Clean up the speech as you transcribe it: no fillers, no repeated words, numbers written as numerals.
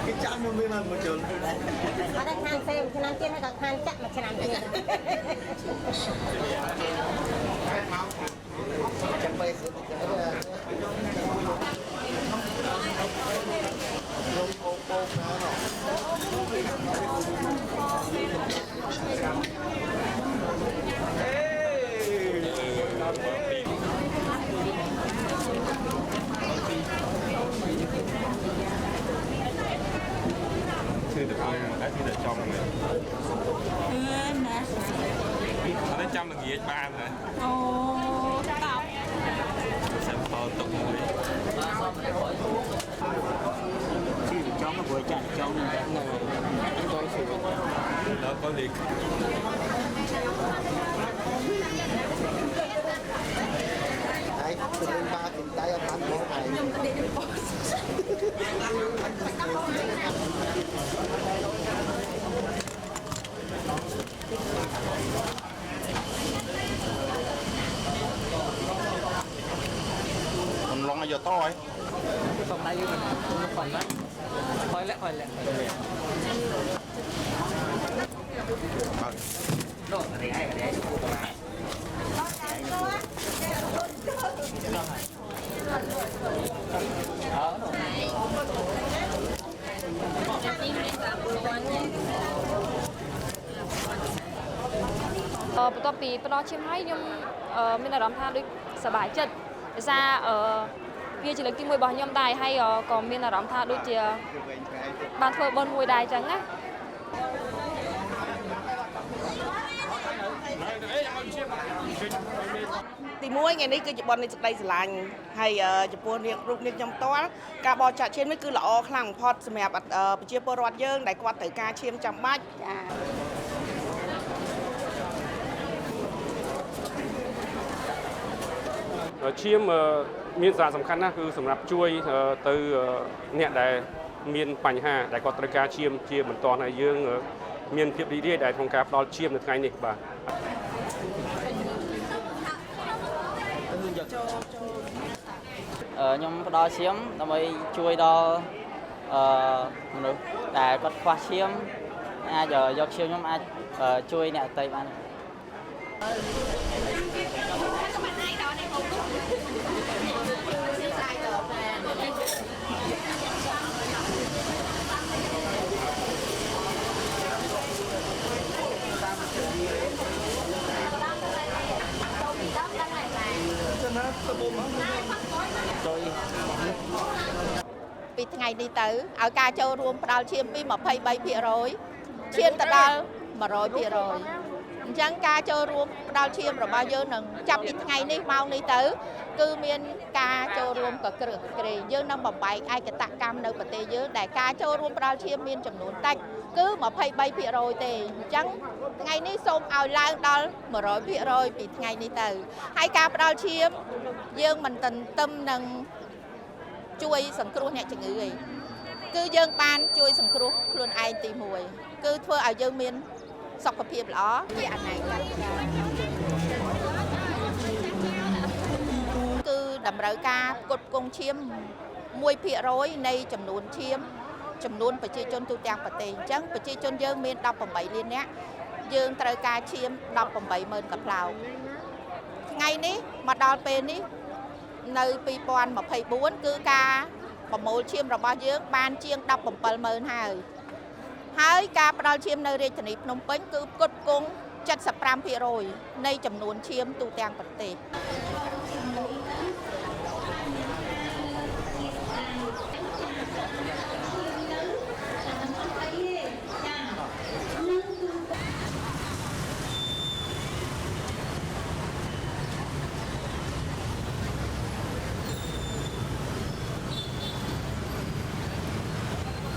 cái chạm nó mới là một chỗ ở đây than xem cho nên kia nó còn than chắc mà cho nên kia chẳng bay sự thư được đã thư được trong này nó trăm là gì ba rồi ồ tao sẽ to tục rồi thư được trong nó vừa chặt trong này tôi sử dụng đó có liệt đấy từ bên ba thì tay ở bán bố này còn long giờ to ấy còn tay mình nó còn đấy khỏi lẹ rồi cái này cáiបន្ទាប់ពីផ្ដោតឈាមហើយខ្ញុំមានអារម្មណ៍ថាដូចសប្បាយចិត្តដោយសារវាជាលើកទី1របស់ខ្ញុំដែរហើយក៏មានអារម្មណ៍ថាដូចជាបានធ្វើបុណ្យមួយដែរអញ្ចឹងណាទី1ថ្ងៃនេះគឺជាបុណ្យនៃសេចក្តីស្រឡាញ់ហើយចំពោះនាងរូបនាងខ្ញុំផ្ទាល់ការបោះចាក់ឈាមនេះគឺល្អខ្លាំងបំផុតសម្រាប់ប្រជាពលរដ្ឋយើងដែលគាត់ត្រូវការឈាមចាំបាច់ចាឈាមមានសារៈសំខាន់ណាស់គឺសម្រាប់ជួយទៅអ្នកដែលមានបញ្ហាដែលគាត់ត្រូវការឈាមជាបន្តឲ្យយើងមានភាពរីករាយដែលក្នុងការផ្ដល់ឈាមនៅថ្ងៃនេះបាទខ្ញុំផ្ដល់ឈាមដើម្បីជួយដល់មនុស្សដែលគាត់ខ្វះឈាមអាចយកឈាមខ្ញុំអាចជួយអ្នកដទៃបានពីថ្ងៃនេះទៅឲ្យការចូលរួមផ្ដល់ឈាមពី23%ឈានទៅដល់100%អញ្ចឹងការចូលរួមផ្ដល់ឈាមរបស់យើងនឹងចាប់ពីថ្ងៃនេះម៉ោងនេះទៅគឺមានការចូលរួមកក្រឹកក្រែងយើងនឹងបំបែកឯកតកម្មនៅប្រទេសយើងដែលការចូលរួមផ្ដល់ឈាមមានចំនួនតិចគឺ23%ទេអញ្ចឹងថ្ងៃនេះសូមឲ្យឡើងដល់100%ពីថ្ងៃនេះទៅហើយការផ្ដល់ឈាមយើងមិនទន្ទឹមនឹងជួយសង្គ្រោះអ្នកជំងឺឯងគឺយើងបានជួយសង្គ្រោះខ្លួនឯងទី1គឺធ្វើឲ្យយើងមានសុខភាពល្អជាអនាគតគឺតម្រូវការផ្គត់ផ្គង់ឈាម1%នៃចំនួនឈាមចំនួនប្រជាជនទូទាំងប្រទេសអញ្ចឹងប្រជាជនយើងមាន18លាននាក់យើងត្រូវការឈាម180000កាផ្លោកថ្ងៃនេះមកដល់ពេលនេះនៅ2024គឺការប្រមូលឈាមរបស់យើងបានជាង170,000ហើយការផ្ដល់ឈាមនៅរាជធានីភ្នំពេញគឺផ្គត់ផ្គង់75%នៃចំនួនឈាមទូទាំងប្រទេស